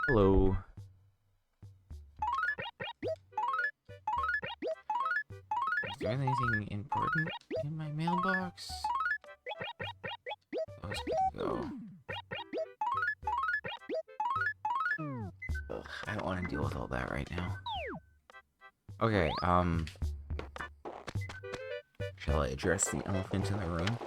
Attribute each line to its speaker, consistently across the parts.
Speaker 1: Hello. Is there anything important in my mailbox? Let's go. Ugh, I don't want to deal with all that right now. Okay, shall I address the elephant in the room?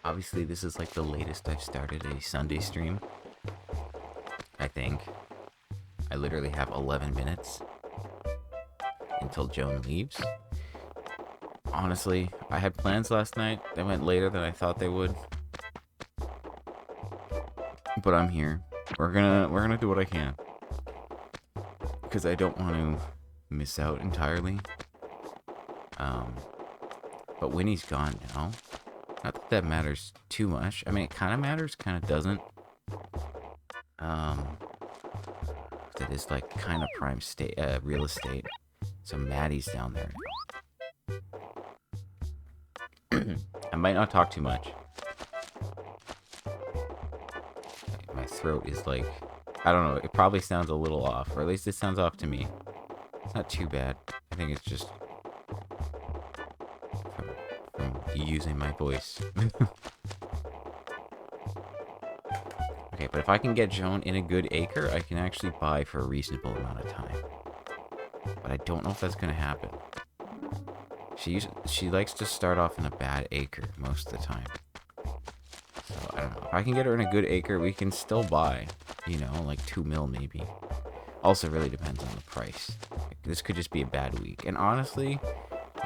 Speaker 1: Obviously, this is like the latest I've started a Sunday stream. I think. I literally have 11 minutes until Joan leaves. Honestly, I had plans last night. They went later than I thought they would. But I'm here. We're gonna do what I can. Because I don't want to miss out entirely. But Winnie's gone now. Not that that matters too much. I mean, it kind of matters, kind of doesn't. That is like kind of prime state, real estate. So Maddie's down there now. I might not talk too much. My throat is like, I don't know, it probably sounds a little off, or at least it sounds off to me. It's not too bad. I think it's just from using my voice. Okay, but if I can get Joan in a good acre, I can actually buy for a reasonable amount of time. But I don't know if that's going to happen. She likes to start off in a bad acre most of the time. So, I don't know. If I can get her in a good acre, we can still buy, you know, like 2 mil maybe. Also really depends on the price. Like, this could just be a bad week. And honestly,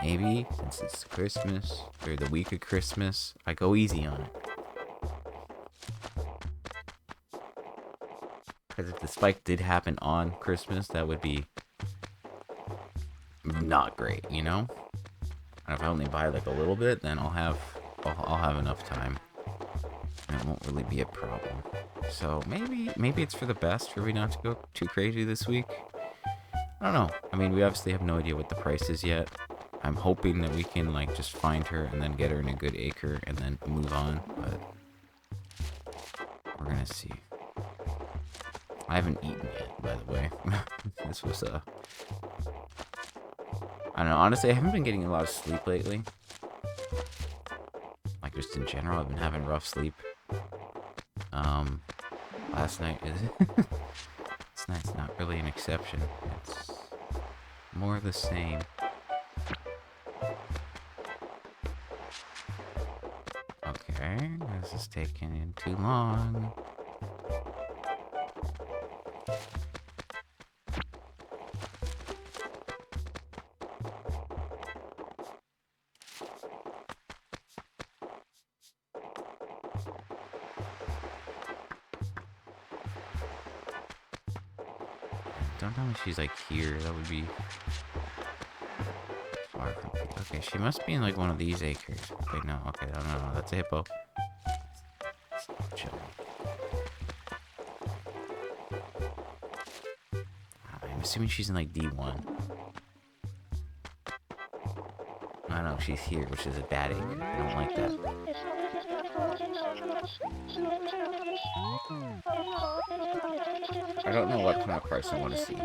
Speaker 1: maybe, since it's Christmas, or the week of Christmas, I go easy on it. Because if the spike did happen on Christmas, that would be not great, you know? And if I only buy like a little bit, then I'll have enough time. And it won't really be a problem. So maybe it's for the best for me not to go too crazy this week. I don't know. I mean, we obviously have no idea what the price is yet. I'm hoping that we can like just find her and then get her in a good acre and then move on, but we're gonna see. I haven't eaten yet, by the way. This was I don't know, honestly, I haven't been getting a lot of sleep lately. Like, just in general, I've been having rough sleep. Last night is... This night's not really an exception. It's more of the same. Okay, this is taking too long. Don't tell me she's like here. That would be far from here. Okay, she must be in like one of these acres. Wait, no. Okay, no. That's a hippo. Chill. I'm assuming she's in like D1. I know she's here, which is a bad acre. I don't like that. I don't know what kind of price I want to see.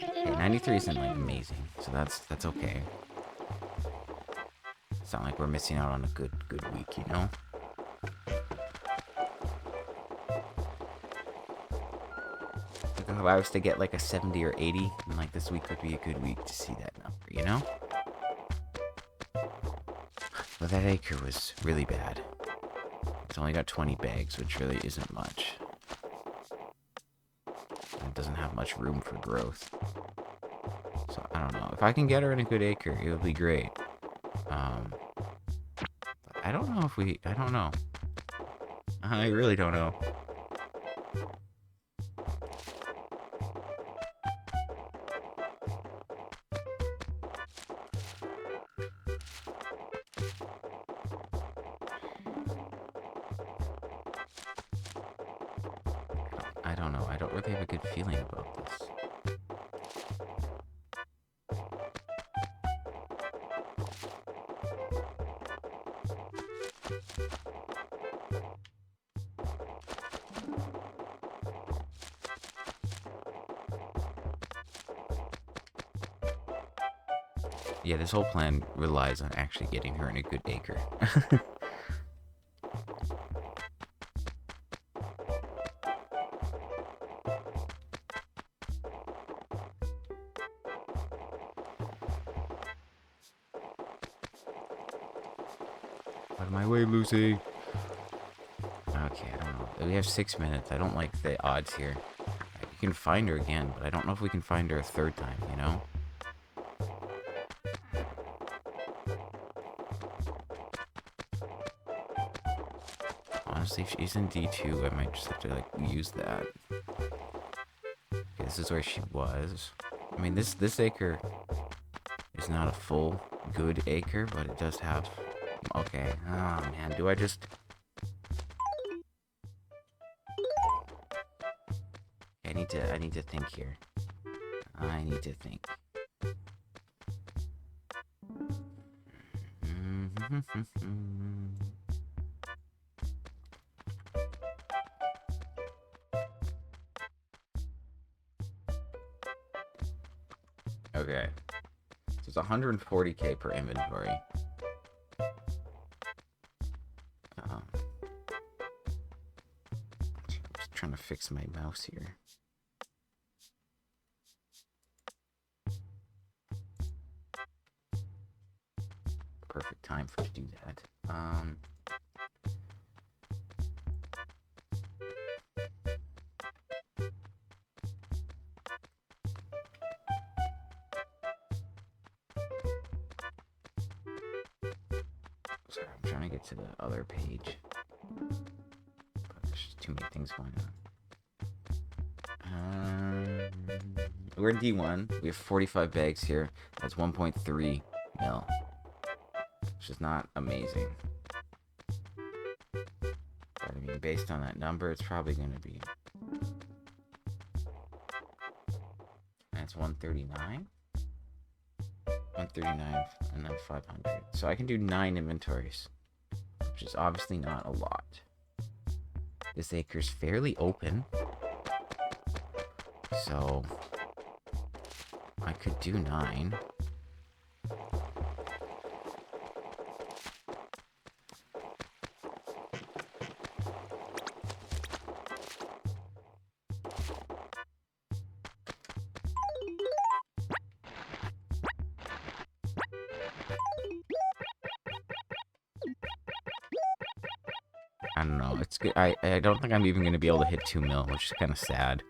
Speaker 1: Okay, 93 isn't like amazing, so that's okay. It's not like we're missing out on a good week, you know? Like if I was to get like a 70 or 80, then like this week would be a good week to see that number, you know? But that acre was really bad. It's only got 20 bags, which really isn't much. And it doesn't have much room for growth. So, I don't know. If I can get her in a good acre, it would be great. But I don't know if I don't know. I really don't know. I don't know. I don't really have a good feeling about this. Yeah, this whole plan relies on actually getting her in a good acre. Out of my way, Lucy. Okay, I don't know. We have 6 minutes. I don't like the odds here. We can find her again, but I don't know if we can find her a third time, you know? Honestly, if she's in D2, I might just have to, like, use that. Okay, this is where she was. I mean, this acre is not a full good acre, but it does have... Okay. Oh, man. Do I just... I need to think here. I need to think. Okay. So it's 140k per inventory. I'm just trying to fix my mouse here. Perfect time for to do that. Sorry, I'm trying to get to the other page. But there's just too many things going on. We're in D1. We have 45 bags here. That's 1.3 mil. Which is not amazing. But I mean, based on that number, it's probably going to be... That's 139? 139 and then 500. So I can do 9 inventories, which is obviously not a lot. This acre's fairly open, so I could do 9. I don't know. It's good. I don't think I'm even going to be able to hit 2 mil, which is kind of sad.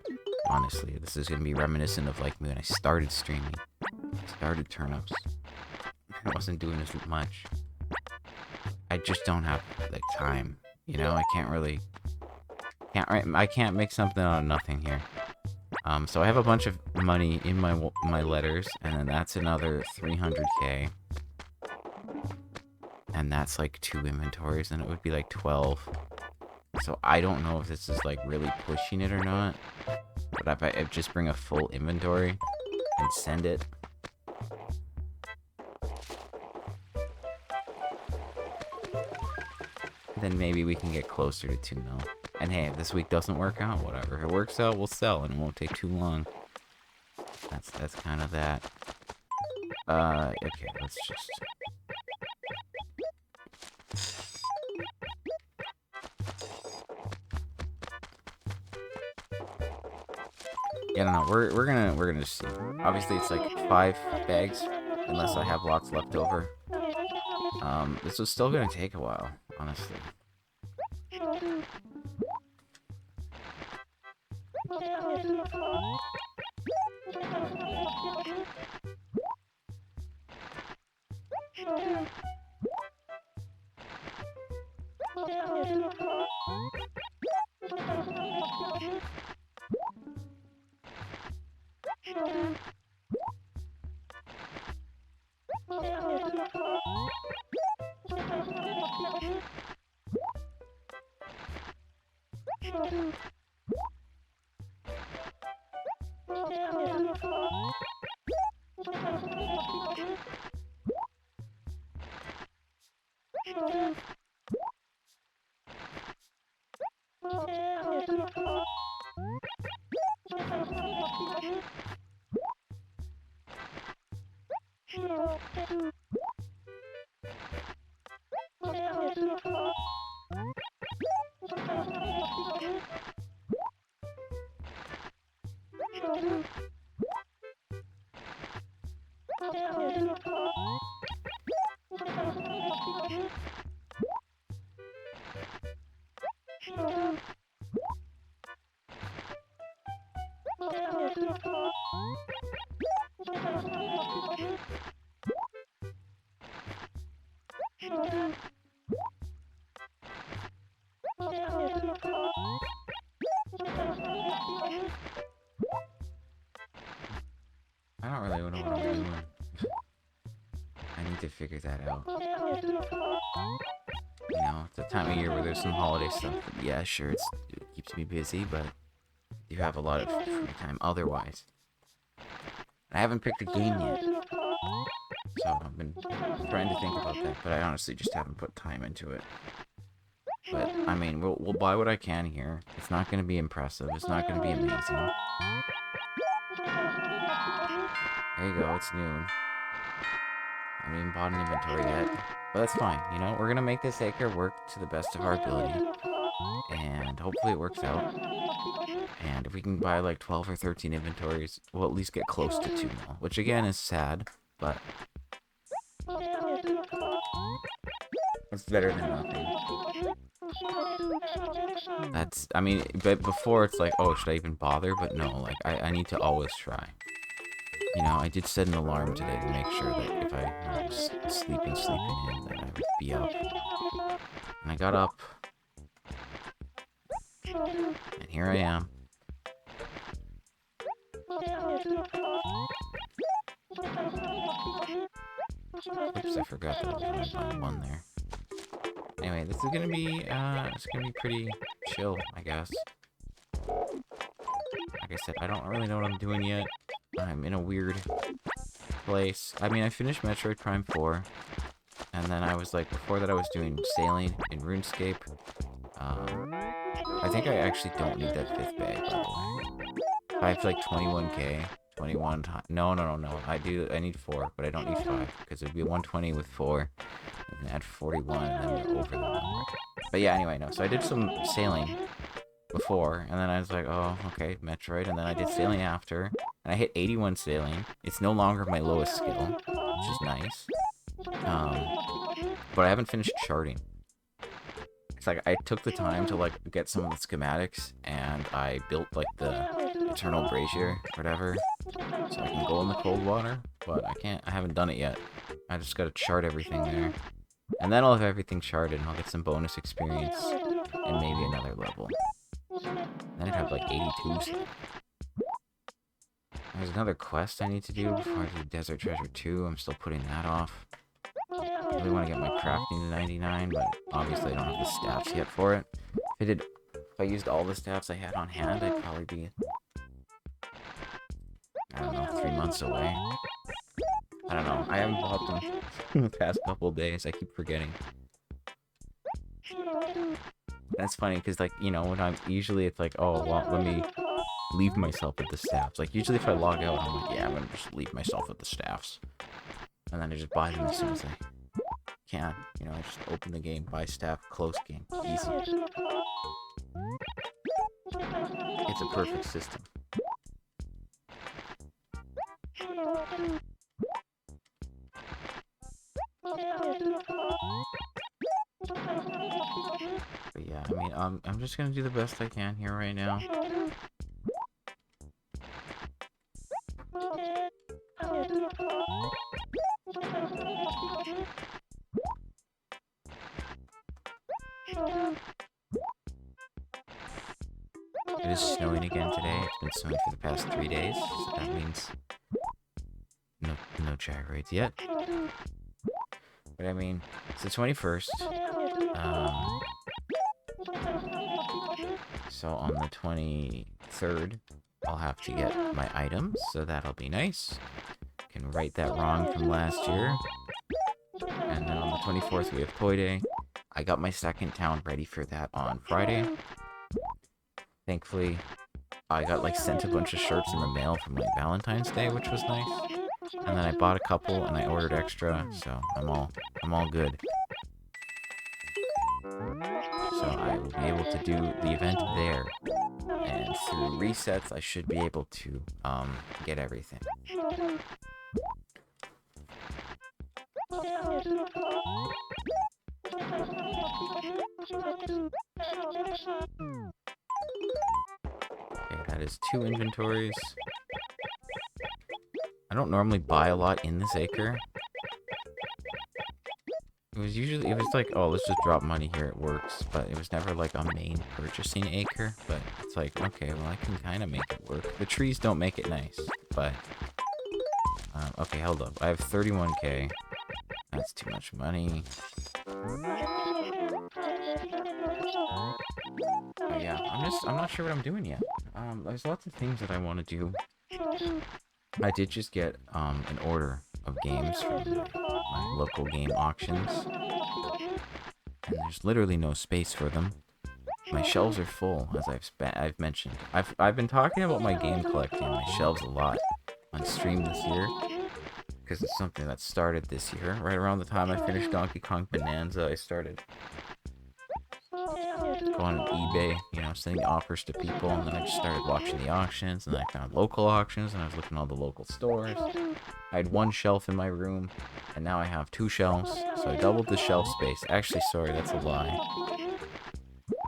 Speaker 1: Honestly, this is going to be reminiscent of like when I started streaming. Started turnips. I wasn't doing as much. I just don't have like time. You know, I can't really... I can't make something out of nothing here. So I have a bunch of money in my letters, and then that's another 300k. And that's like 2 inventories, and it would be like 12. So I don't know if this is like really pushing it or not. But if I just bring a full inventory and send it. Then maybe we can get closer to 2 mil. And hey, if this week doesn't work out, whatever. If it works out, we'll sell, and it won't take too long. That's kind of that. Okay, let's just... Yeah, I don't know. We're gonna just see. Obviously, it's like 5 bags, unless I have lots left over. This was still gonna take a while, honestly. I don't really know what I'm doing. I need to figure that out. You know, it's the time of year where there's some holiday stuff. But yeah, sure, it keeps me busy, but you have a lot of free time otherwise. I haven't picked a game yet, so I've been trying to think about that, but I honestly just haven't put time into it. But, I mean, we'll buy what I can here. It's not going to be impressive. It's not going to be amazing. There you go, it's noon. I haven't even bought an inventory yet. But that's fine, you know? We're going to make this acre work to the best of our ability. And hopefully it works out. And if we can buy like 12 or 13 inventories, we'll at least get close to 2 mil. Which again is sad, but it's better than nothing. That's, I mean, but before it's like, oh, should I even bother? But no, like, I need to always try. You know, I did set an alarm today to make sure that if I was sleeping in, that I would be up. And I got up. And here I am. Oops, I forgot that I was on one there. Anyway, this is gonna be, it's gonna be pretty chill, I guess. Like I said, I don't really know what I'm doing yet. I'm in a weird place. I mean, I finished Metroid Prime 4, and then I was like, before that I was doing sailing in RuneScape. I think I actually don't need that 5th bag, by the way. I have like 21k, 21 times. No. I need 4, but I don't need 5, because it'd be 120 with 4, and add 41, and then we're over the number. But yeah, anyway, no. So I did some sailing before, and then I was like, oh, okay, Metroid, and then I did sailing after, and I hit 81 sailing. It's no longer my lowest skill, which is nice. But I haven't finished charting. It's like I took the time to like get some of the schematics, and I built like the Eternal Brazier, whatever, so I can go in the cold water, but I haven't done it yet. I just gotta chart everything there. And then I'll have everything charted, and I'll get some bonus experience, and maybe another level. Then I'd have like 82. There's another quest I need to do before I do Desert Treasure 2. I'm still putting that off. I really want to get my crafting to 99, but obviously I don't have the stats yet for it. If I used all the stats I had on hand, I'd probably be, I don't know, 3 months away. I don't know. I haven't bought them in the past couple of days. I keep forgetting. That's funny, because, like, you know, when usually it's like, oh, well, let me leave myself with the staffs. Like, usually if I log out, I'm like, yeah, I'm gonna just leave myself with the staffs. And then I just buy them as soon as I can. You know, I just open the game, buy staff, close game. Easy. It's a perfect system. But yeah, I mean, I'm just gonna do the best I can here right now. It is snowing again today. It's been snowing for the past 3 days, so that means no gyroids yet. But I mean, it's the 21st. So on the 23rd, I'll have to get my items, so that'll be nice. Can right that wrong from last year. And then on the 24th, we have Toy Day. I got my second town ready for that on Friday. Thankfully, I got like sent a bunch of shirts in the mail from like Valentine's Day, which was nice. And then I bought a couple and I ordered extra, so I'm all good. So I will be able to do the event there. And through resets, I should be able to get everything. Okay, that is 2 inventories. I don't normally buy a lot in this acre. It was like, oh, let's just drop money here, it works. But it was never like a main purchasing acre. But it's like, okay, well, I can kind of make it work. The trees don't make it nice, but... okay, hold up. I have 31k. That's too much money. Oh, yeah, I'm not sure what I'm doing yet. There's lots of things that I want to do. I did just get, an order of games from my local game auctions. And there's literally no space for them. My shelves are full, as I've mentioned. I've been talking about my game collecting on my shelves a lot on stream this year. Because it's something that started this year. Right around the time I finished Donkey Kong Bonanza, I started going on eBay, you know, sending offers to people, and then I just started watching the auctions, and then I found local auctions, and I was looking at all the local stores. I had 1 shelf in my room, and now I have 2 shelves, so I doubled the shelf space. Actually, sorry, that's a lie.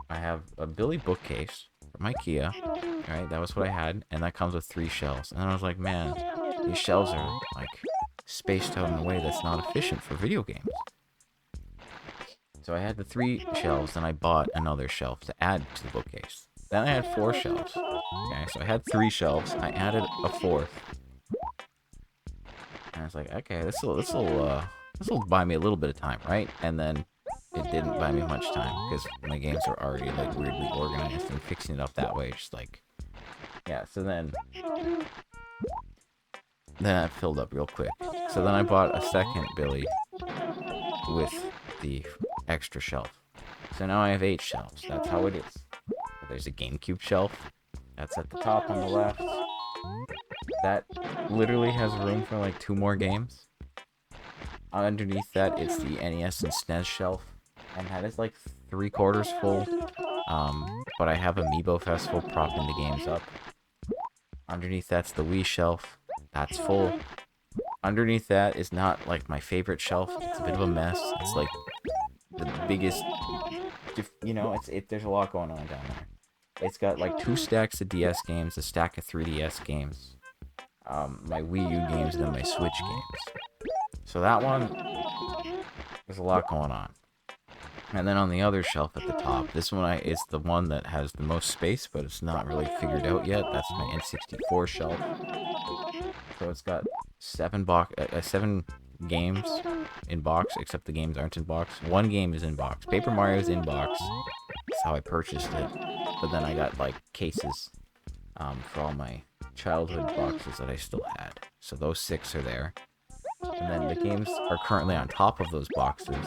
Speaker 1: I have a Billy bookcase from IKEA, right? That was what I had, and that comes with 3 shelves. And then I was like, man, these shelves are, like, spaced out in a way that's not efficient for video games. So I had the 3 shelves, then I bought another shelf to add to the bookcase. Then I had 4 shelves. Okay, so I had 3 shelves. I added a 4th. And I was like, okay, this will buy me a little bit of time, right? And then it didn't buy me much time because my games were already like weirdly organized, and fixing it up that way just like, yeah. So then it filled up real quick. So then I bought a second Billy with the extra shelf. So now I have 8 shelves. That's how it is. There's a GameCube shelf. That's at the top on the left. That literally has room for like 2 more games. Underneath that, it's the NES and SNES shelf. And that is like 3/4 full. But I have Amiibo Festival propping the games up. Underneath that's the Wii shelf. That's full. Underneath that is not like my favorite shelf. It's a bit of a mess. It's like the biggest, you know, there's a lot going on down there. It's got like 2 stacks of DS games, a stack of 3DS games, my Wii U games, and then my Switch games. So that one, there's a lot going on. And then on the other shelf at the top, this one is the one that has the most space, but it's not really figured out yet. That's my N64 shelf. So it's got 7 games in box, except the games aren't in box. 1 game is in box. Paper Mario's in box. That's how I purchased it. But then I got like cases for all my childhood boxes that I still had. So those 6 are there. And then the games are currently on top of those boxes.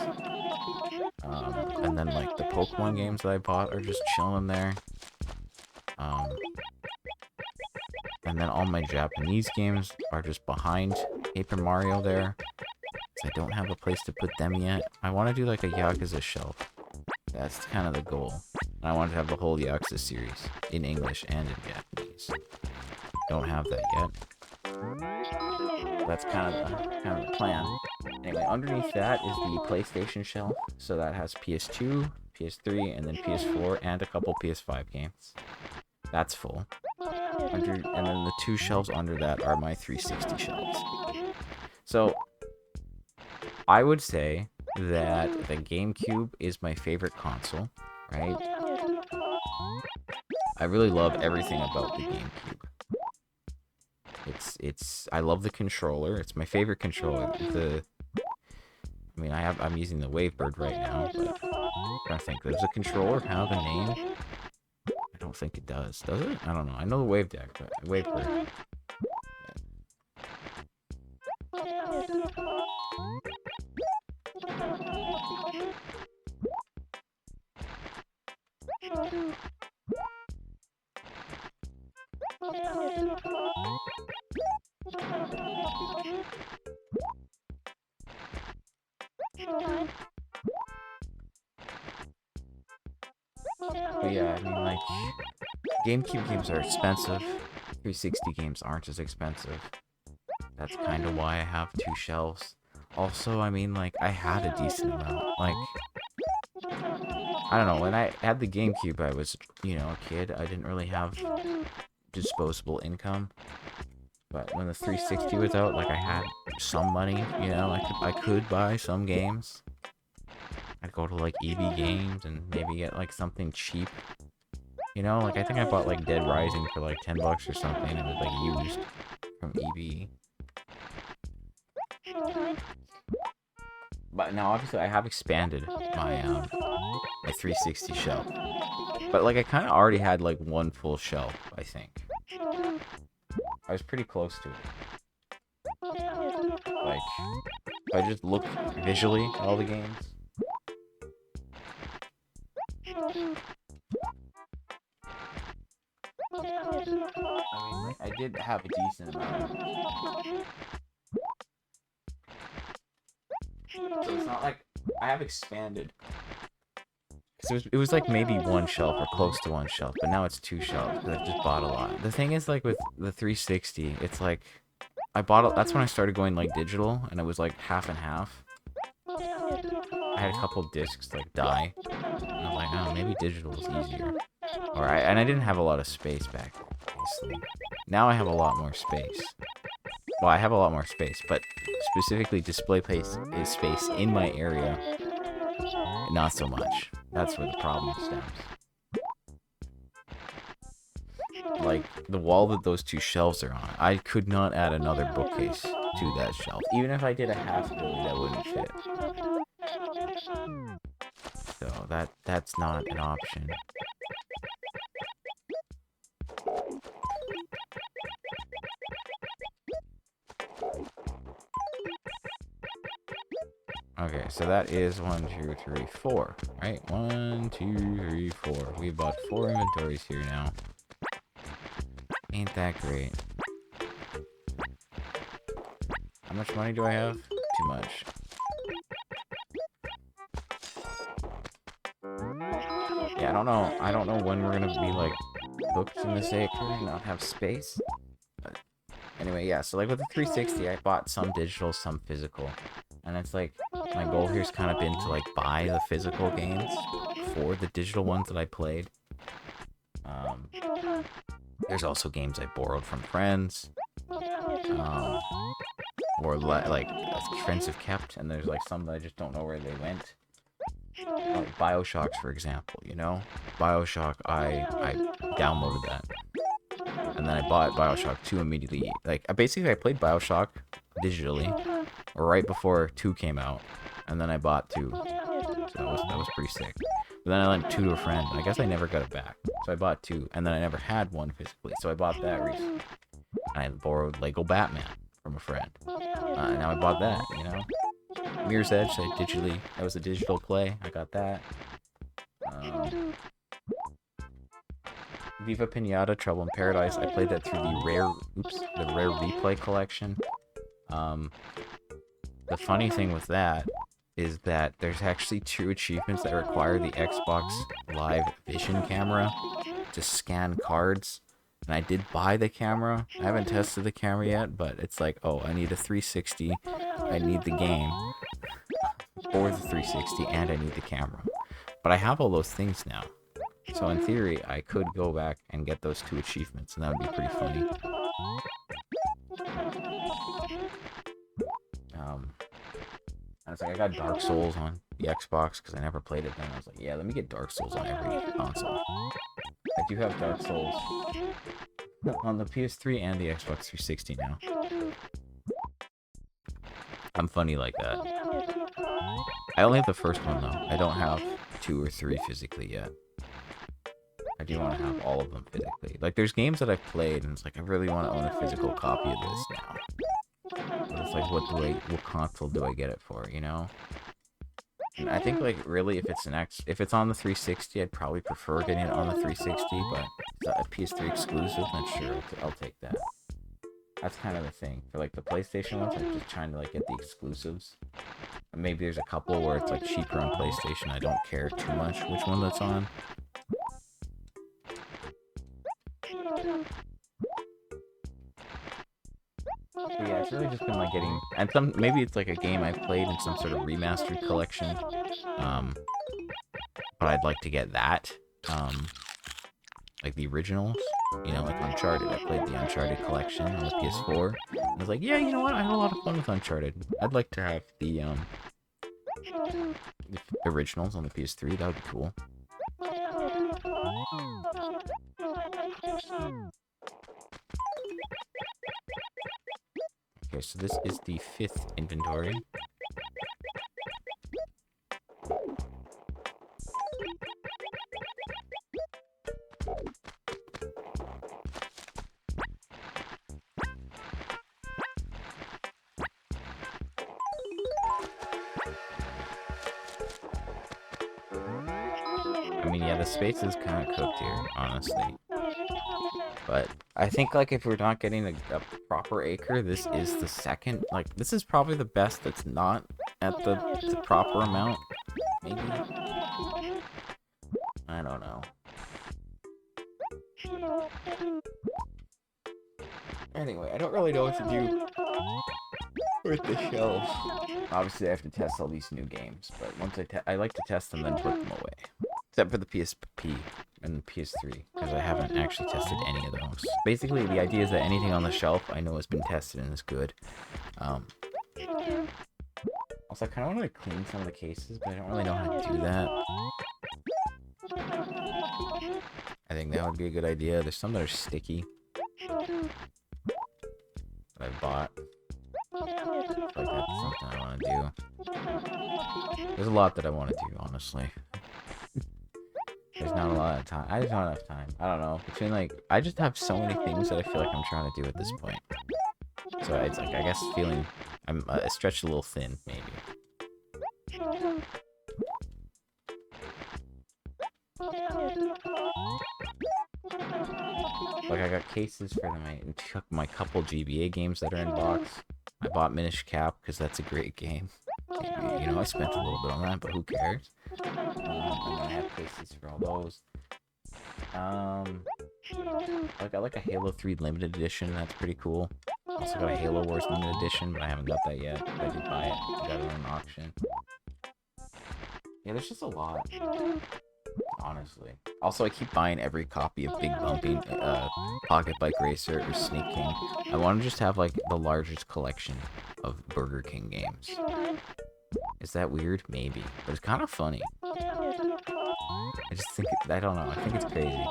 Speaker 1: And then like the Pokemon games that I bought are just chilling there. And then all my Japanese games are just behind Paper Mario there. So I don't have a place to put them yet. I want to do like a Yakuza shelf. That's kind of the goal. And I want to have the whole Yakuza series in English and in Japanese. Don't have that yet. That's kind of the plan. Anyway, underneath that is the PlayStation shelf. So that has PS2, PS3, and then PS4, and a couple PS5 games. That's full. And then the 2 shelves under that are my 360 shelves. So I would say that the GameCube is my favorite console, right? I really love everything about the GameCube. I love the controller. It's my favorite controller. I mean, I'm using the Wavebird right now, but I'm trying to think. Does the controller have a name? I don't think it does. Does it? I don't know. I know the Wave Deck, but Wavebird. But yeah, I mean, like, GameCube games are expensive. 360 games aren't as expensive. That's kind of why I have 2 shelves. Also, I mean, like, I had a decent amount. Like, I don't know, when I had the GameCube, I was, you know, a kid. I didn't really have disposable income. But when the 360 was out, like, I had some money, you know, I could buy some games. I'd go to, like, EB Games and maybe get, like, something cheap. You know, like, I think I bought, like, Dead Rising for, like, $10 or something. It was, like, used from EB. But now, obviously, I have expanded my 360 shelf. But, like, I kind of already had, like, one full shelf, I think. I was pretty close to it. Like, if I just look visually at all the games. I mean, like, I did have a decent amount. So it's not like I have expanded. So it was like maybe one shelf or close to one shelf, but now it's 2 shelves because I've just bought a lot. The thing is, like, with the 360, it's like that's when I started going, like, digital, and it was like half and half. I had a couple discs, like, die, and I was like, oh, maybe digital is easier. And I didn't have a lot of space back then, obviously. Now I have a lot more space. Well, I have a lot more space, but specifically display space in my area, not so much. That's where the problem stems. Like, the wall that those 2 shelves are on, I could not add another bookcase to that shelf. Even if I did a half billy, that wouldn't fit. So that's not an option. Okay, so that is 1, 2, 3, 4, right? 1, 2, 3, 4. We bought 4 inventories here now. Ain't that great. How much money do I have? Too much. Yeah, I don't know when we're gonna be, like, booked in this acre and not have space. But anyway, yeah, so, like, with the 360, I bought some digital, some physical. And it's like, my goal here's kind of been to, like, buy the physical games for the digital ones that I played. There's also games I borrowed from friends. Or, like, friends have kept, and there's, like, some that I just don't know where they went. Like Bioshocks, for example, you know? Bioshock, I downloaded that. And then I bought Bioshock 2 immediately. Like, basically, I played Bioshock digitally right before 2 came out. And then I bought 2. So that was pretty sick. But then I lent 2 to a friend. And I guess I never got it back. So I bought 2. And then I never had 1 physically. So I bought that recently. And I borrowed Lego Batman from a friend. And now I bought that, you know? Mirror's Edge, that was a digital play. I got that. Viva Pinata, Trouble in Paradise. I played that through the rare replay collection. The funny thing with that is that there's actually 2 achievements that require the Xbox Live Vision camera to scan cards. And I did buy the camera. I haven't tested the camera yet, but it's like, oh, I need a 360. I need the game for the 360, and I need the camera. But I have all those things now. So in theory, I could go back and get those 2 achievements, and that would be pretty funny. I was like, I got Dark Souls on the Xbox because I never played it then. I was like, yeah, let me get Dark Souls on every console. I do have Dark Souls on the PS3 and the Xbox 360 now. I'm funny like that. I only have the first one though. I don't have 2 or 3 physically yet. I do want to have all of them physically. Like, there's games that I've played, and it's like, I really want to own a physical copy of this now. But it's like, what console do I get it for, you know? And I think, like, really, if it's on the 360, I'd probably prefer getting it on the 360, but if it's a PS3 exclusive, then sure, I'll take that. That's kind of the thing. For, like, the PlayStation ones, I'm just trying to, like, get the exclusives. And maybe there's a couple where it's, like, cheaper on PlayStation. I don't care too much which one that's on. But yeah, it's really just been like getting, and maybe it's like a game I've played in some sort of remastered collection. But I'd like to get that, like the originals, you know, like Uncharted. I played the Uncharted collection on the PS4. I was like, yeah, you know what? I had a lot of fun with Uncharted. I'd like to have the originals on the PS3. That would be cool. Okay, so this is the 5th inventory. I mean, yeah, the space is kind of cooked here, honestly. But I think, like, if we're not getting a proper acre, this is the second. Like, this is probably the best that's not at the proper amount. Maybe. I don't know. Anyway, I don't really know what to do with the shelves. Obviously, I have to test all these new games, but once I like to test them, then put them away. Except for the PSP and the PS3, because I haven't actually tested any of those. Basically, the idea is that anything on the shelf I know has been tested and is good. Also, I kind of want to clean some of the cases, but I don't really know how to do that. I think that would be a good idea. There's some that are sticky that I bought. Like, that's something I want to do. There's a lot that I want to do, honestly. There's not a lot of time. I just don't have time. I don't know. Between, like, I just have so many things that I feel like I'm trying to do at this point. So it's like, I guess feeling I'm stretched a little thin, maybe. Like, I got cases for my couple GBA games that are in box. I bought Minish Cap because that's a great game. You know, I spent a little bit on that, but who cares? And then I have cases for all those. I got like a Halo 3 limited edition. That's pretty cool. Also got a Halo Wars limited edition, but I haven't got that yet. I did buy it. I got it on an auction. Yeah, there's just a lot. Honestly. Also, I keep buying every copy of Big Bumping, Pocket Bike Racer, or Sneak King. I want to just have, like, the largest collection of Burger King games. Is that weird? Maybe. But it's kind of funny. I just think, I don't know, I think it's crazy.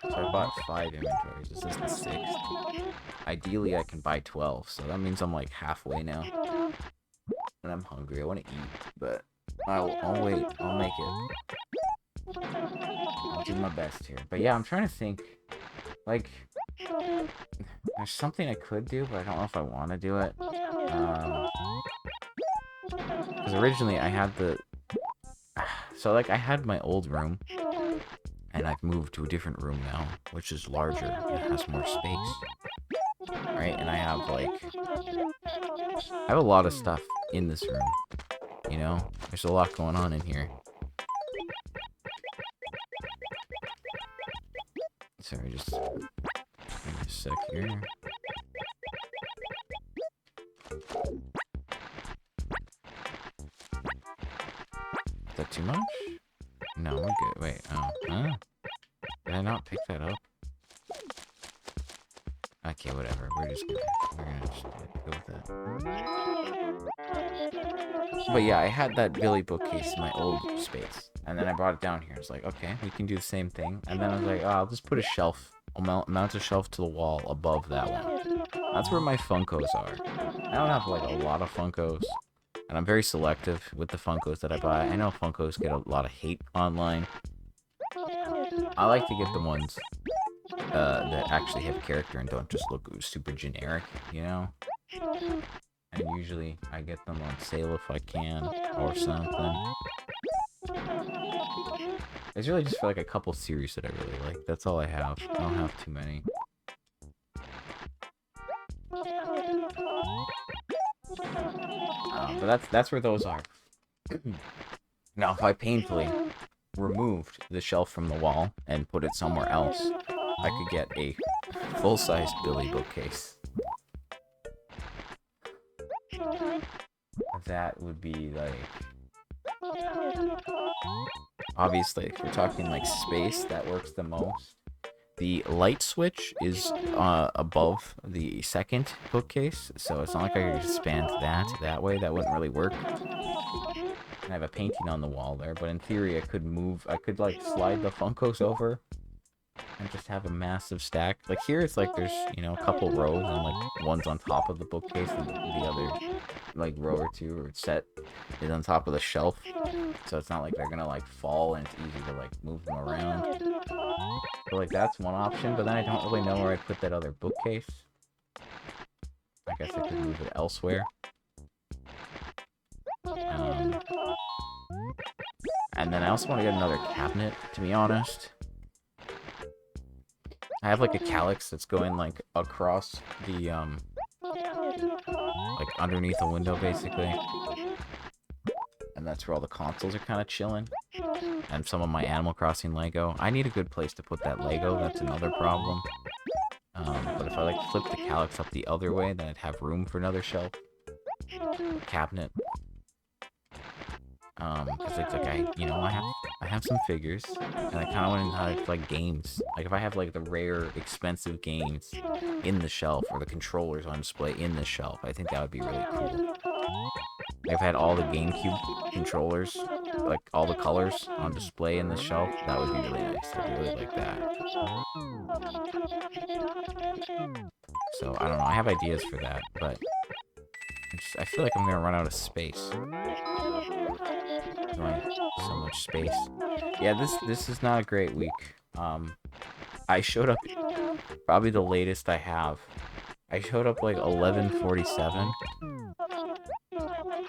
Speaker 1: So I bought 5 inventories. This is the 6th. Ideally, I can buy 12, so that means I'm like halfway now. And I'm hungry. I want to eat, but I'll wait. I'll make it. I'll do my best here. But yeah, I'm trying to think. Like, there's something I could do, but I don't know if I want to do it. Because originally I had so, like, I had my old room. And I've moved to a different room now, which is larger and has more space. Right? And I have, like, I have a lot of stuff in this room. You know? There's a lot going on in here. Sorry, just give me a sec here. Is that too much? No, we're good. Wait, oh, huh? Did I not pick that up? Okay, whatever. We're gonna just go with that. But yeah, I had that Billy bookcase in my old space, and then I brought it down here. It's like, okay, we can do the same thing. And then I was like, oh, I'll just put a shelf, mount a shelf to the wall above that one. That's where my Funkos are. I don't have like a lot of Funkos, and I'm very selective with the Funkos that I buy. I know Funkos get a lot of hate online. I like to get the ones that actually have character and don't just look super generic, you know? And usually I get them on sale if I can, or something. It's really just for like a couple series that I really like. That's all I have. I don't have too many. But that's where those are. Now, if I painfully removed the shelf from the wall and put it somewhere else, I could get a full-size Billy bookcase. That would be like... Obviously, if we're talking like space, that works the most. The light switch is above the second bookcase, so it's not like I could expand that way. That wouldn't really work. I have a painting on the wall there, but in theory I could like slide the Funkos over and just have a massive stack. Like here it's like there's, you know, a couple rows and like one's on top of the bookcase and the other like row or two or set is on top of the shelf. So it's not like they're gonna like fall and it's easy to like move them around. So like that's one option, but then I don't really know where I'd put that other bookcase. I guess I could move it elsewhere. And then I also want to get another cabinet, to be honest. I have like a calyx that's going like across the like underneath a window basically. And that's where all the consoles are kind of chilling. And some of my Animal Crossing Lego. I need a good place to put that Lego, that's another problem. But if I like flip the calyx up the other way, then I'd have room for another shelf. A cabinet. Because it's like I have some figures, and I kind of want to have like games. Like if I have like the rare, expensive games in the shelf, or the controllers on display in the shelf, I think that would be really cool. Like if I had all the GameCube controllers, like all the colors on display in the shelf, that would be really nice. I'd really like that. So I don't know. I have ideas for that, but I feel like I'm gonna run out of space. So much space. Yeah, this is not a great week. I showed up probably the latest I have. I showed up like 11:47,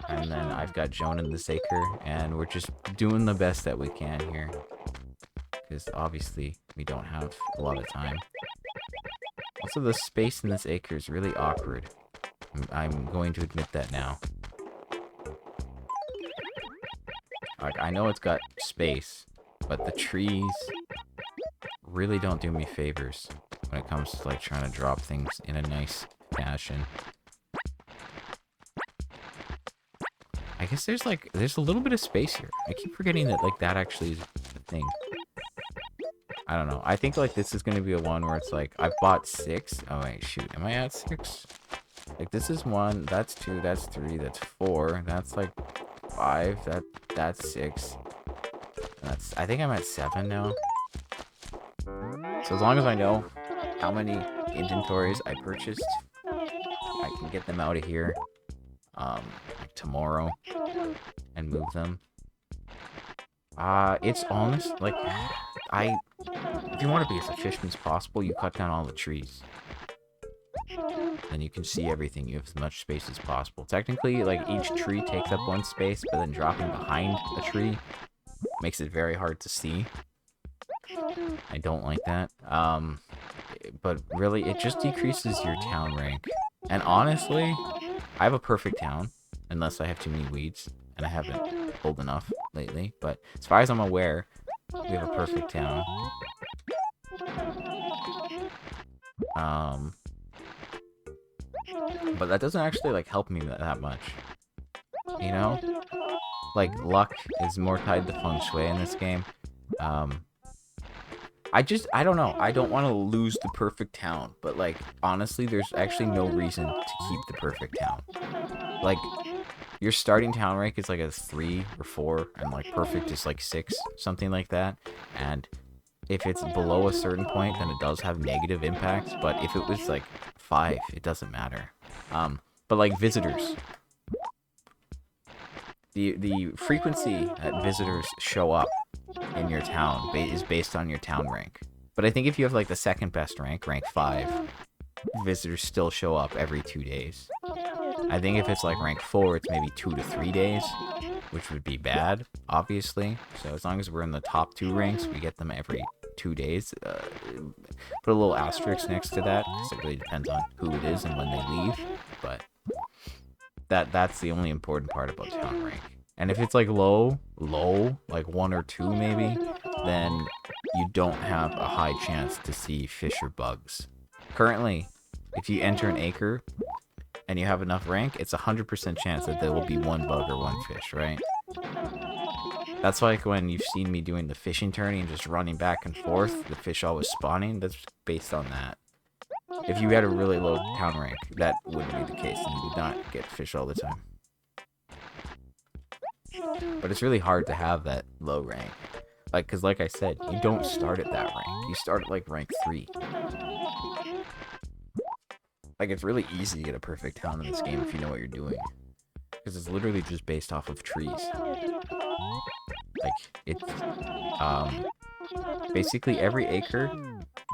Speaker 1: and then I've got Joan and the Saker, and we're just doing the best that we can here, because obviously we don't have a lot of time. Also, the space in this acre is really awkward. I'm going to admit that now. Like, I know it's got space, but the trees really don't do me favors when it comes to like trying to drop things in a nice fashion. I guess there's a little bit of space here. I keep forgetting that like that actually is the thing. I don't know. I think like this is gonna be a one where it's like I've bought 6. Oh wait, shoot, am I at 6? Like this is 1, that's 2, that's 3, that's 4, that's like 5, that's 6. I think I'm at 7 now. So as long as I know how many inventories I purchased, I can get them out of here like tomorrow and move them. It's honest, like if you want to be as efficient as possible, you cut down all the trees. Then you can see everything. You have as much space as possible. Technically, like each tree takes up 1 space, but then dropping behind a tree makes it very hard to see. I don't like that. But really, it just decreases your town rank. And honestly, I have a perfect town, unless I have too many weeds, and I haven't pulled enough lately. But as far as I'm aware, we have a perfect town. But that doesn't actually like help me that much. You know? Like luck is more tied to feng shui in this game. I don't know. I don't want to lose the perfect town, but like honestly, there's actually no reason to keep the perfect town. Like your starting town rank is like a 3 or 4, and like perfect is like 6, something like that. And if it's below a certain point, then it does have negative impacts. But if it was like 5, it doesn't matter. But like visitors, the frequency that visitors show up in your town is based on your town rank. But I think if you have like the second best rank, rank 5, visitors still show up every 2 days. I think if it's like rank 4, it's maybe 2 to 3 days, which would be bad, obviously. So as long as we're in the top 2 ranks, we get them every 2 days. Put a little asterisk next to that, because it really depends on who it is and when they leave. But that's the only important part about town rank. And if it's like low, like 1 or 2 maybe, then you don't have a high chance to see fish or bugs. Currently, if you enter an acre and you have enough rank, it's 100% chance that there will be 1 bug or 1 fish, right? That's like when you've seen me doing the fishing tourney and just running back and forth, the fish always spawning. That's based on that. If you had a really low town rank, that wouldn't be the case, and you would not get fish all the time. But it's really hard to have that low rank. Like, because like I said, you don't start at that rank. You start at like rank 3. Like, it's really easy to get a perfect town in this game if you know what you're doing. Because it's literally just based off of trees. Like, it's, basically every acre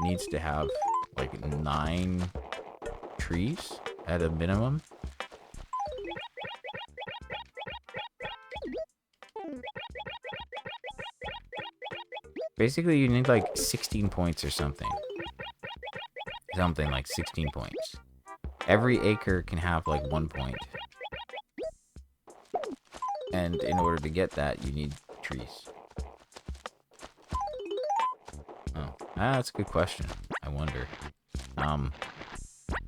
Speaker 1: needs to have, like, 9 trees at a minimum. Basically, you need, like, 16 points or something. Something like 16 points. Every acre can have, like, 1 point. And in order to get that, you need trees. Oh, that's a good question. I wonder.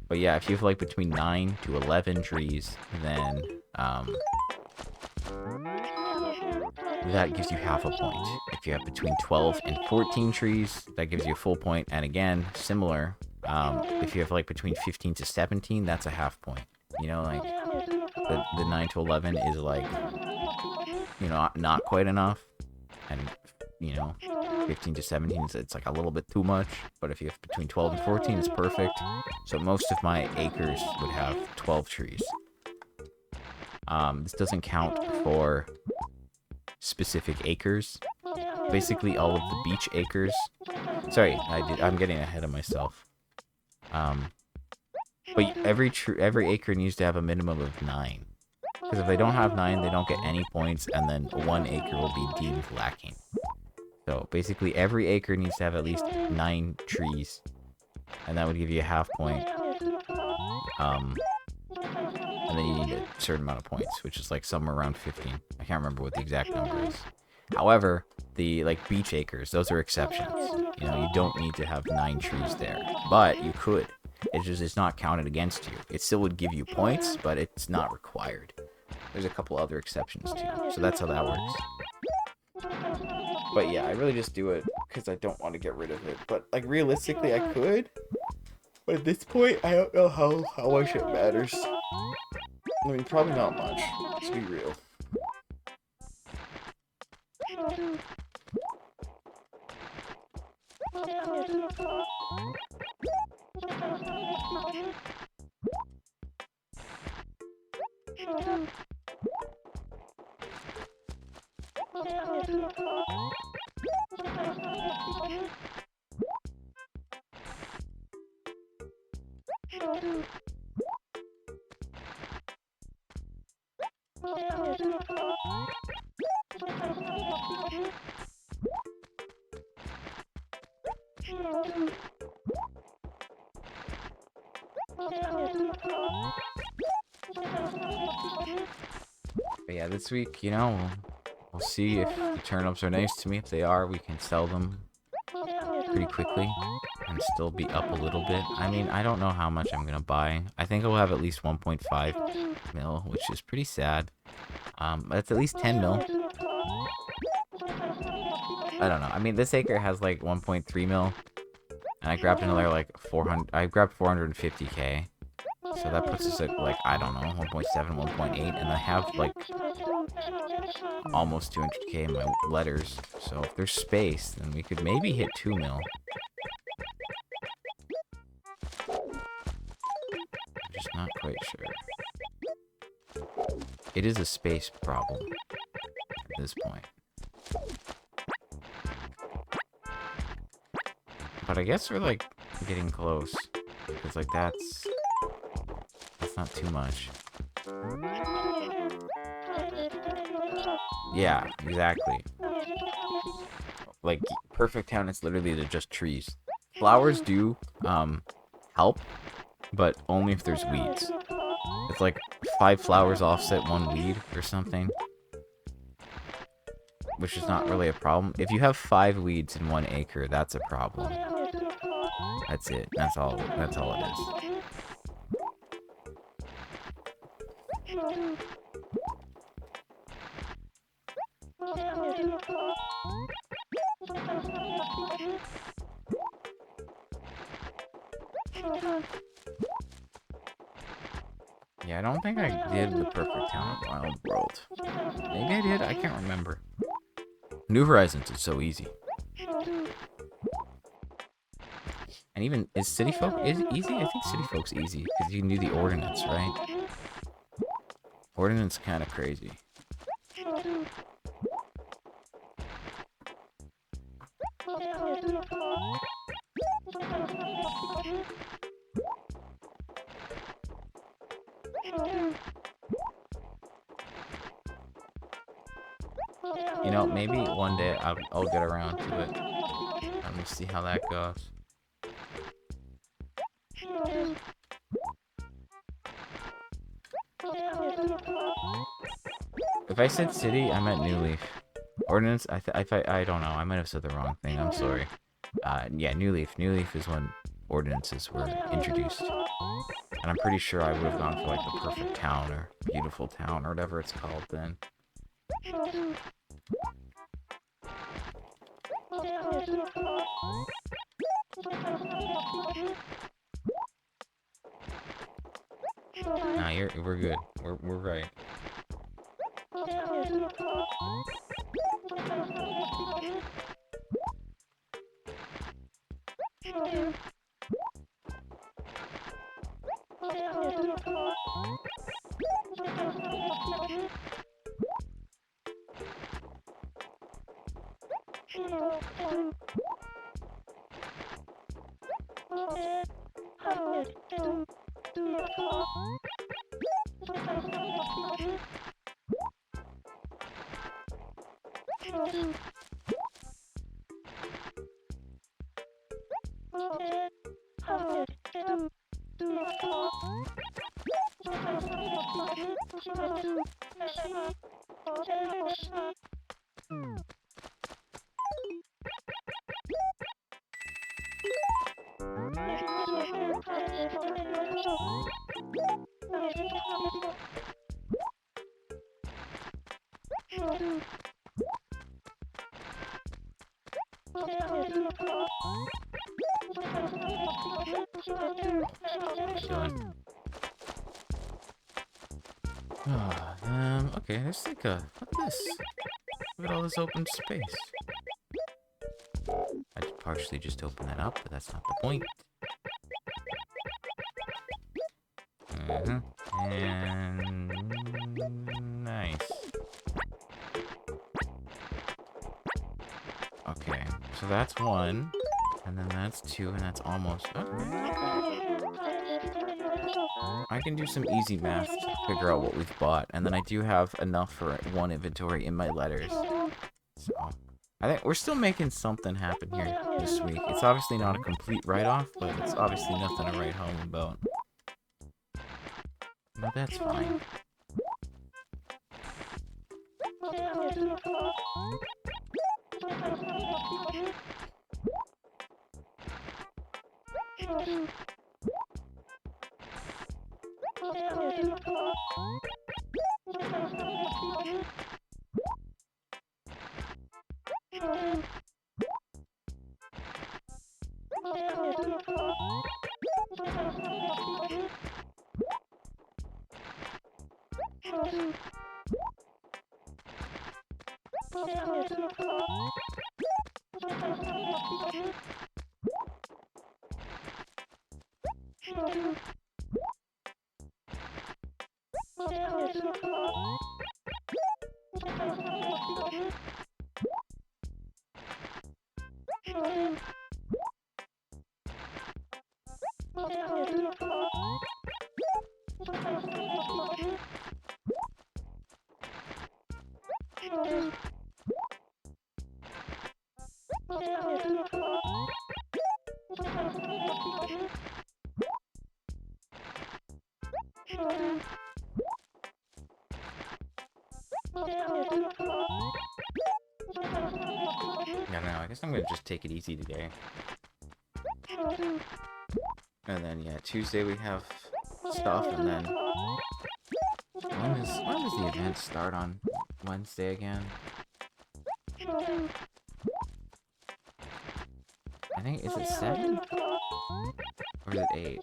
Speaker 1: But yeah, if you have, like, between 9 to 11 trees, then, that gives you half a point. If you have between 12 and 14 trees, that gives you a full point. And again, similar, if you have like between 15 to 17, that's a half point. You know, like the 9 to 11 is like, you know, not quite enough. And, you know, 15 to 17, it's like a little bit too much. But if you have between 12 and 14, it's perfect. So most of my acres would have 12 trees. This doesn't count for specific acres. Basically all of the beach acres. Sorry, I'm getting ahead of myself. But every acre needs to have a minimum of 9. Because if they don't have 9, they don't get any points, and then 1 acre will be deemed lacking. So basically every acre needs to have at least 9 trees, and that would give you a half point. And then you need a certain amount of points, which is like somewhere around 15. I can't remember what the exact number is. However, the like beach acres, those are exceptions. You know, you don't need to have 9 trees there, but you could. It's not counted against you. It still would give you points, but it's not required. There's a couple other exceptions too, so that's how that works. But yeah, I really just do it because I don't want to get rid of it. But like realistically, I could. But at this point, I don't know how much it matters. I mean, probably not much. Let's be real. But yeah, this week, you know, we'll see if the turnips are nice to me. If they are, we can sell them pretty quickly and still be up a little bit. I mean, I don't know how much I'm gonna buy. I think I'll have at least 1.5 mil, which is pretty sad. But it's at least 10 mil. I don't know. I mean, this acre has like 1.3 mil, and I grabbed another like 400. I grabbed 450k, so that puts us at like, I don't know, 1.7, 1.8, and I have like almost 200k in my letters. So if there's space, then we could maybe hit 2 mil. I'm just not quite sure. It is a space problem at this point. But I guess we're like getting close. Because like that's not too much. Yeah, exactly. Like perfect town is literally just trees. Flowers do help, but only if there's weeds. It's like 5 flowers offset 1 weed or something, which is not really a problem. If you have 5 weeds in 1 acre, that's a problem. That's it. That's all it is. Yeah, I don't think I did the perfect town in Wild World. Maybe I did. I can't remember. New Horizons is so easy. And even, is City Folk is easy? I think City Folk's easy, because you can do the Ordinance, right? Ordinance kind of crazy. You know, maybe one day I'll get around to it. And we'll see how that goes. If I said city, I meant New Leaf. Ordinance, I don't know. I might have said the wrong thing. I'm sorry. Yeah, New Leaf. New Leaf is when ordinances were introduced. And I'm pretty sure I would have gone for like the perfect town or beautiful town or whatever it's called then. Nah, we're good. We're right. Okay, there's like a, what's this? Look at all this open space. I could partially just open that up, but that's not the point. And nice. Okay, so that's 1, and then that's 2, and that's almost, okay. I can do some easy math to figure out what we've bought, and then I do have enough for 1 inventory in my letters. So, I think we're still making something happen here this week. It's obviously not a complete write-off, but it's obviously nothing to write home about. But that's fine. I don't know, I guess I'm gonna just take it easy today. And then, yeah, Tuesday we have stuff, and then... When does the event start on Wednesday again? I think, is it 7? Or is it 8?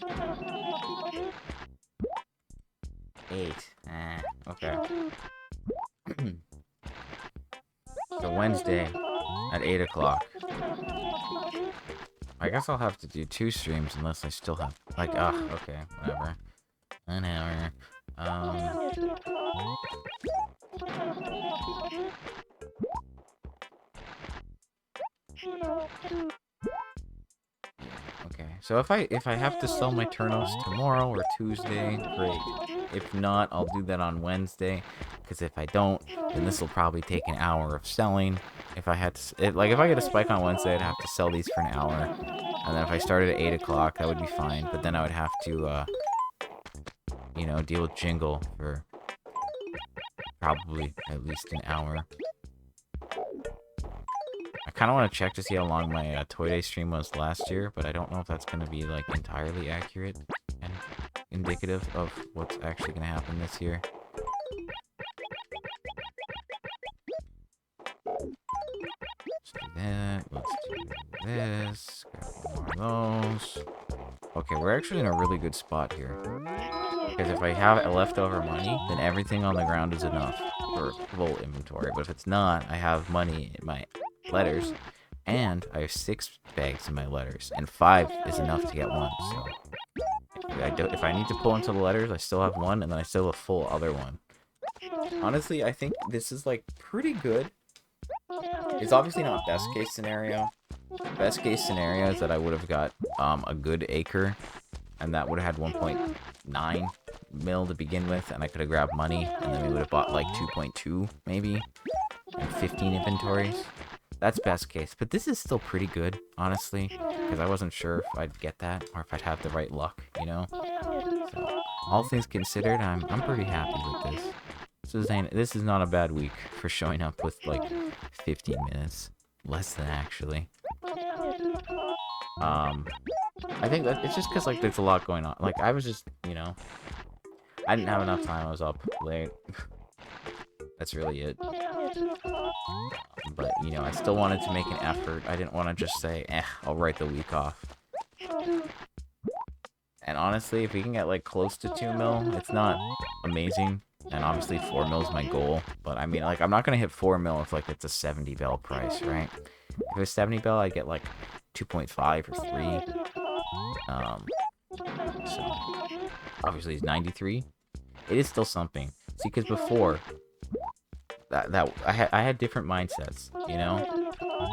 Speaker 1: 8. Okay. So Wednesday at 8 o'clock. I guess I'll have to do 2 streams unless I still have, like, okay, whatever. An hour. Okay. So if I have to sell my turnips tomorrow or Tuesday, great. If not, I'll do that on Wednesday. Because if I don't, then this will probably take an hour of selling. If I had to, if I get a spike on Wednesday, I'd have to sell these for an hour. And then if I started at 8 o'clock, that would be fine. But then I would have to, you know, deal with Jingle for probably at least an hour. I kind of want to check to see how long my Toy Day stream was last year, but I don't know if that's going to be, like, entirely accurate and indicative of what's actually going to happen this year. Let's do that. Let's do this. Grab more of those. Okay, we're actually in a really good spot here. Because if I have leftover money, then everything on the ground is enough for full inventory. But if it's not, I have money in my letters, and I have 6 bags in my letters, and 5 is enough to get 1. So if I need to pull into the letters, I still have 1, and then I still have a full other one. Honestly, I think this is, like, pretty good. It's obviously not best case scenario. Best case scenario is that I would have got a good acre, and that would have had 1.9 mil to begin with, and I could have grabbed money, and then we would have bought like 2.2 maybe, and 15 inventories. That's best case, but this is still pretty good, honestly, because I wasn't sure if I'd get that or if I'd have the right luck, you know. So, all things considered, I'm pretty happy with this. This is not a bad week for showing up with like 15 minutes, less than actually. I think that it's just because like there's a lot going on. Like I was just, you know, I didn't have enough time. I was up late. That's really it. But you know, I still wanted to make an effort. I didn't want to just say, I'll write the week off. And honestly, if we can get like close to 2 mil, it's not amazing. And obviously 4 mil is my goal. But I mean, like, I'm not gonna hit 4 mil if like it's a 70 bell price, right? If it was 70 bell, I'd get like 2.5 or 3. So obviously it's 93. It is still something. See, because before I had different mindsets, you know.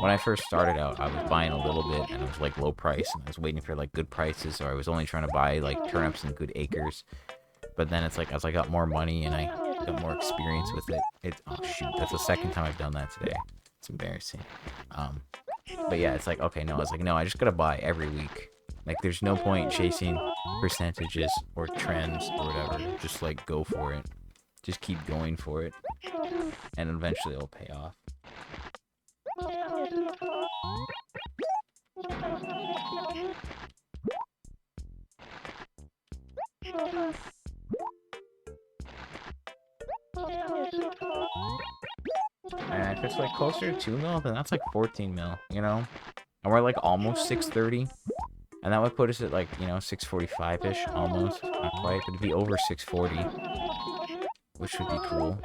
Speaker 1: When I first started out, I was buying a little bit, and it was like low price, and I was waiting for like good prices, or I was only trying to buy like turnips and good acres. But then it's like as I got more money and I got more experience with it, oh shoot, that's the second time I've done that today. It's embarrassing. But yeah, it's like, okay, no, it's like, no, I just gotta buy every week. Like, there's no point chasing percentages or trends or whatever. Just like go for it. Just keep going for it, and eventually it'll pay off. And if it's like closer to 2 mil, then that's like 14 mil, you know? And we're like almost 630. And that would put us at like, you know, 645-ish almost. Not quite, but it'd be over 640. which would be cool.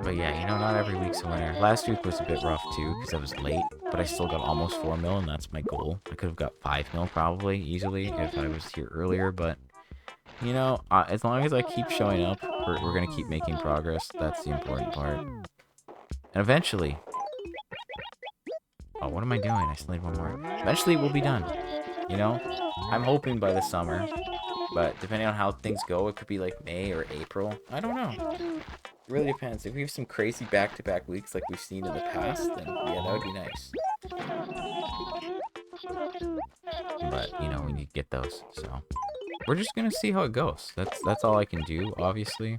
Speaker 1: But yeah, you know, not every week's a winner. Last week was a bit rough too, because I was late, but I still got almost 4 mil, and that's my goal. I could have got 5 mil probably, easily, if I was here earlier, but, you know, as long as I keep showing up, we're going to keep making progress. That's the important part. And eventually... Oh, what am I doing? I still need one more. Eventually, we'll be done. You know? I'm hoping by the summer, but depending on how things go, it could be like May or April. I don't know. It really depends. If we have some crazy back-to-back weeks like we've seen in the past, then yeah, that would be nice. But, you know, we need to get those, so... We're just gonna see how it goes. That's all I can do, obviously.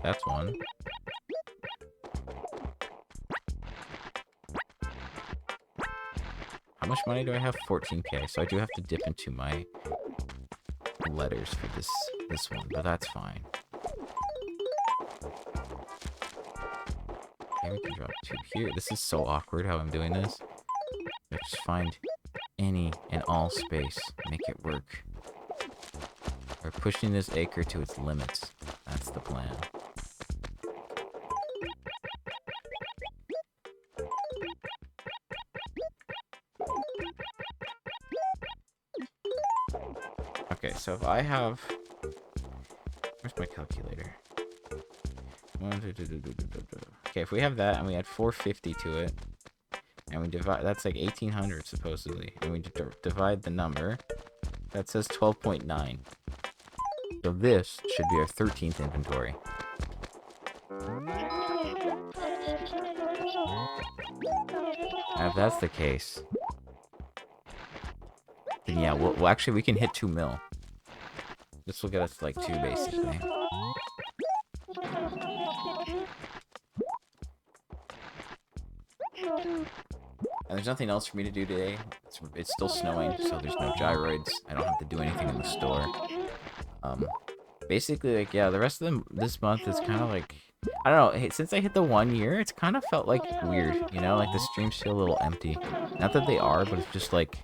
Speaker 1: That's one. How much money do I have? 14k, so I do have to dip into my letters for this one, but that's fine. Okay, we can drop 2 here. This is so awkward how I'm doing this. I just find any and all space, make it work. We're pushing this acre to its limits. That's the plan. Okay, so if I have... Where's my calculator? Okay, if we have that and we add 450 to it, and we divide... That's like 1,800, supposedly. And we divide the number. That says 12.9. So this should be our 13th inventory. And if that's the case... Then yeah, well, actually, we can hit 2 mil. This will get us, like, 2, basically. And there's nothing else for me to do today. It's still snowing, so there's no gyroids. I don't have to do anything in the store. Basically, like, yeah, the rest of this month is kind of like... I don't know, since I hit the 1 year, it's kind of felt, like, weird, you know? Like, the streams feel a little empty. Not that they are, but it's just, like...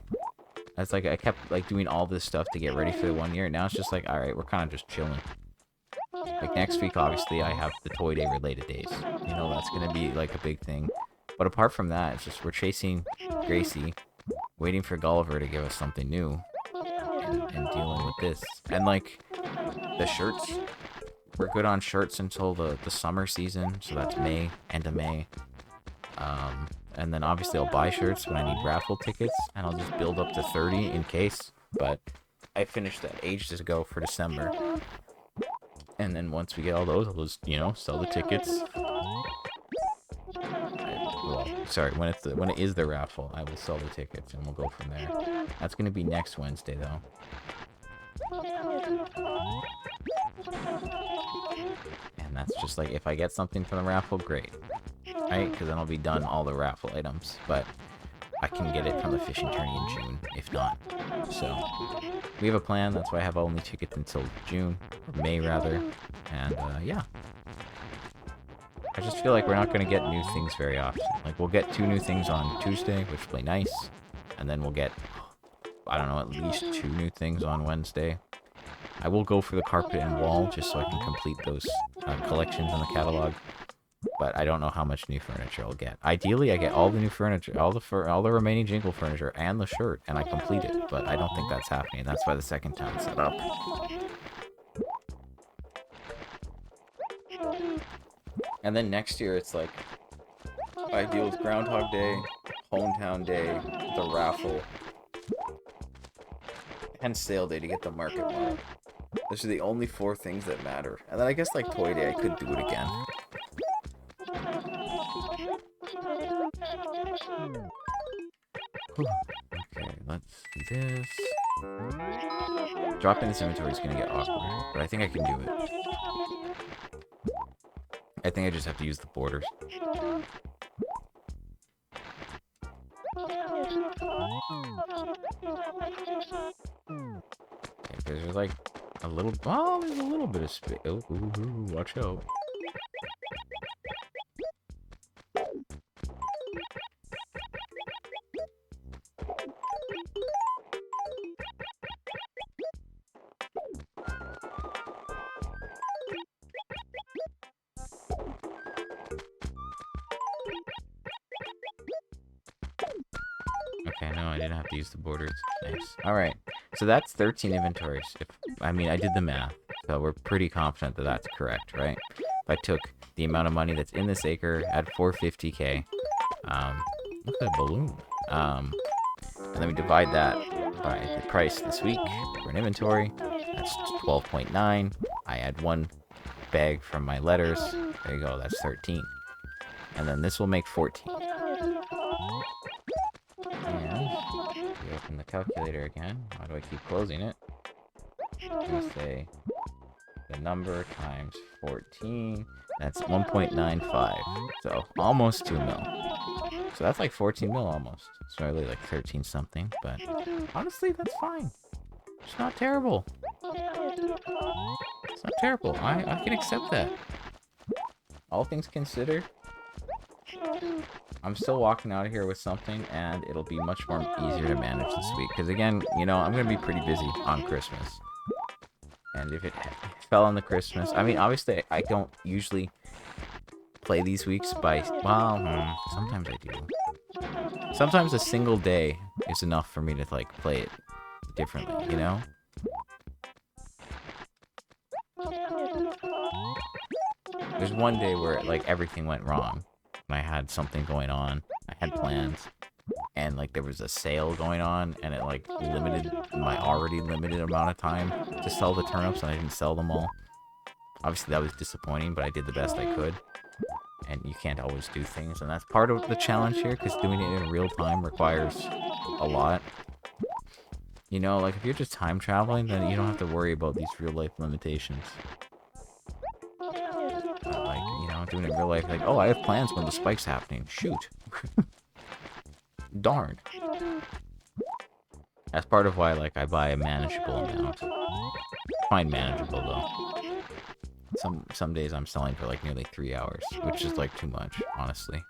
Speaker 1: It's like I kept, like, doing all this stuff to get ready for the 1 year. Now it's just like, alright, we're kind of just chilling. Like, next week, obviously, I have the Toy Day related days. You know, that's going to be, like, a big thing. But apart from that, it's just we're chasing Gracie, waiting for Gulliver to give us something new, and dealing with this. And, like, the shirts, we're good on shirts until the summer season, so that's May, end of May. And then obviously I'll buy shirts when I need raffle tickets, and I'll just build up to 30 in case, but I finished that ages ago for December. And then once we get all those, I'll just, you know, sell the tickets. Well, sorry, when it is the raffle, I will sell the tickets, and we'll go from there. That's going to be next Wednesday, though. And that's just like, if I get something from the raffle, great. Right? Because then I'll be done all the raffle items. But I can get it from the fishing tourney in June, if not. So, we have a plan. That's why I have only tickets until June, or May rather. And, yeah. I just feel like we're not going to get new things very often. Like, we'll get 2 new things on Tuesday, which will be nice. And then we'll get, I don't know, at least 2 new things on Wednesday. I will go for the carpet and wall, just so I can complete those collections in the catalog. But I don't know how much new furniture I'll get. Ideally, I get all the new furniture, all the remaining Jingle furniture, and the shirt, and I complete it. But I don't think that's happening. That's why the second town's set up. And then next year, it's like, I deal with Groundhog Day, Hometown Day, the raffle, and Sale Day to get the market model. Those are the only 4 things that matter. And then I guess, like, Toy Day, I could do it again. Okay, let's do this. Dropping this inventory is going to get awkward, but I think I can do it. I think I just have to use the borders. Okay, there's like a little... Oh, there's a little bit of space. Oh, watch out. Okay, no, I didn't have to use the borders. Nice. Alright, so that's 13 inventories. I mean, I did the math, so we're pretty confident that that's correct, right? If I took the amount of money that's in this acre at 450k, look at a balloon. And then we divide that by the price this week for an inventory. That's 12.9. I add one bag from my letters. There you go, that's 13. And then this will make 14. And we open the calculator again. Why do I keep closing it? I'm going to say the number times 14. That's 1.95. So almost 2 mil. So that's like 14 mil almost. It's really like 13 something. But honestly, that's fine. It's not terrible. It's not terrible. I can accept that. All things considered, I'm still walking out of here with something, and it'll be much more easier to manage this week. Because again, you know, I'm going to be pretty busy on Christmas. And if it fell on the Christmas... I mean, obviously, I don't usually play these weeks by... Well, sometimes I do. Sometimes a single day is enough for me to, like, play it differently, you know? There's one day where, like, everything went wrong. I had something going on. I had plans. And, like, there was a sale going on, and it, like, limited my already limited amount of time to sell the turnips, and I didn't sell them all. Obviously, that was disappointing, but I did the best I could. And you can't always do things, and that's part of the challenge here, because doing it in real time requires a lot. You know, like, if you're just time traveling, then you don't have to worry about these real-life limitations. Like, you know, doing it in real life, like, oh, I have plans when the spike's happening. Shoot. Darn. That's part of why, like, I buy a manageable amount. Fine manageable, though. Some days I'm selling for, like, nearly 3 hours, which is, like, too much, honestly.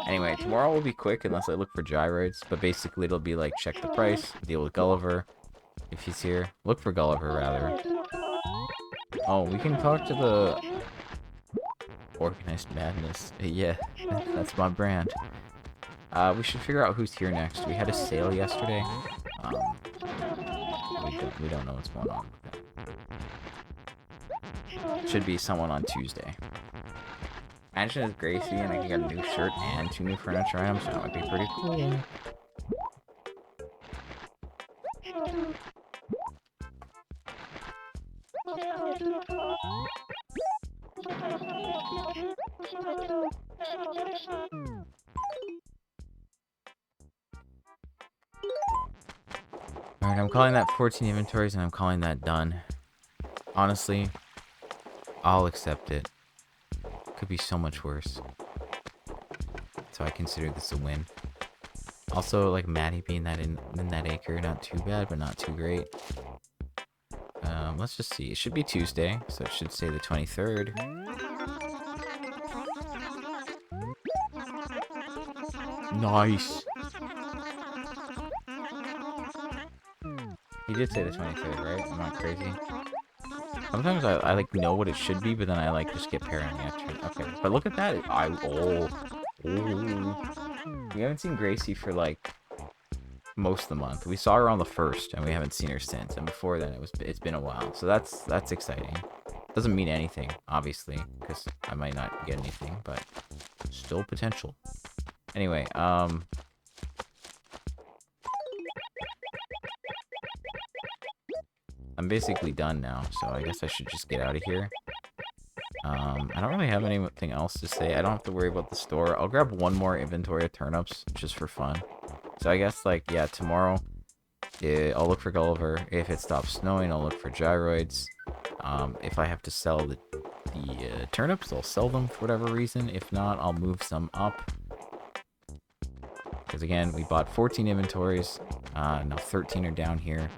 Speaker 1: Anyway, tomorrow will be quick unless I look for gyroids, but basically it'll be, like, check the price, deal with Gulliver, if he's here. Look for Gulliver, rather. Oh, we can talk to the... Organized Madness. Yeah, that's my brand. We should figure out who's here next. We had a sale yesterday. We don't know what's going on. Should be someone on Tuesday. Imagine it's Gracie and I can get a new shirt and 2 new furniture items. That would be pretty cool. Alright, I'm calling that 14 inventories and I'm calling that done. Honestly, I'll accept it. Could be so much worse. So I consider this a win. Also, like, Maddie being that in that acre, not too bad, but not too great. Let's just see. It should be Tuesday, so it should say the 23rd. Nice. He did say the 23rd, right? I'm not crazy. Sometimes I like know what it should be, but then I like just get paranoid. Okay, but look at that. We haven't seen Gracie for like most of the month. We saw her on the 1st, and we haven't seen her since. And before then, it's been a while. So that's exciting. Doesn't mean anything, obviously, because I might not get anything, but still potential. Anyway, I'm basically done now, so I guess I should just get out of here. I don't really have anything else to say. I don't have to worry about the store. I'll grab one more inventory of turnips just for fun. So I guess, like, yeah, tomorrow I'll look for Gulliver. If it stops snowing, I'll look for gyroids. If I have to sell the turnips, I'll sell them for whatever reason. If not, I'll move some up. Because again, we bought 14 inventories. Now 13 are down here.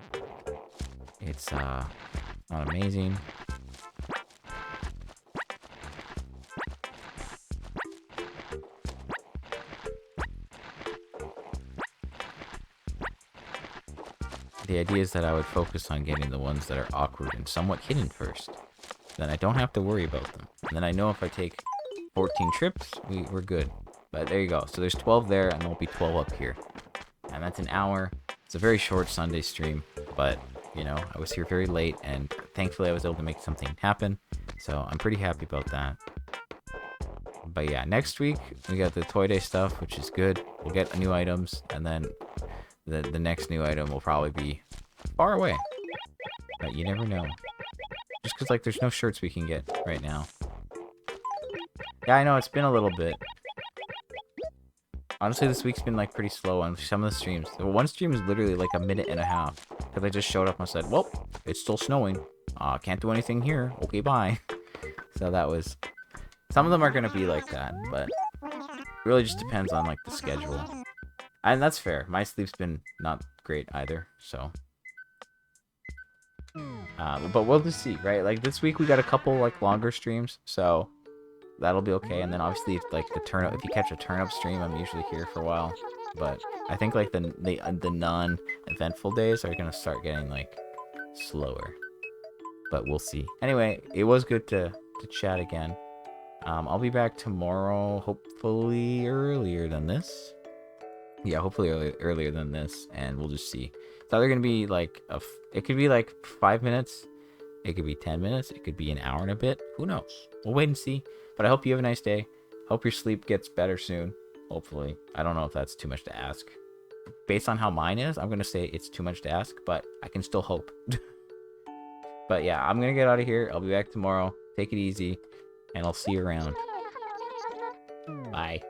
Speaker 1: It's not amazing. The idea is that I would focus on getting the ones that are awkward and somewhat hidden first. Then I don't have to worry about them. And then I know if I take 14 trips, we're good. But there you go. So there's 12 there, and there'll be 12 up here. And that's an hour. It's a very short Sunday stream, but, you know, I was here very late, and thankfully I was able to make something happen. So I'm pretty happy about that. But yeah, next week, we got the Toy Day stuff, which is good. We'll get new items, and then the next new item will probably be far away. But you never know. Just because, like, there's no shirts we can get right now. Yeah, I know, it's been a little bit. Honestly, this week's been, like, pretty slow on some of the streams. The one stream is literally, like, a minute and a half. Because I just showed up and said, well, it's still snowing. Can't do anything here. Okay, bye. So that was... Some of them are going to be like that, but it really just depends on, like, the schedule. And that's fair. My sleep's been not great either, so... but we'll just see, right? Like, this week we got a couple, like, longer streams, so... That'll be okay, and then obviously, like, if you catch a turnip stream, I'm usually here for a while. But I think, like, the non-eventful days are gonna start getting, like, slower. But we'll see. Anyway, it was good to chat again. I'll be back tomorrow, hopefully earlier than this. Yeah, hopefully earlier than this, and we'll just see. It's either gonna be, like, it could be, like, 5 minutes. It could be 10 minutes. It could be an hour and a bit. Who knows? We'll wait and see. But I hope you have a nice day. Hope your sleep gets better soon. Hopefully. I don't know if that's too much to ask. Based on how mine is, I'm going to say it's too much to ask, but I can still hope. But yeah, I'm going to get out of here. I'll be back tomorrow. Take it easy, and I'll see you around. Bye.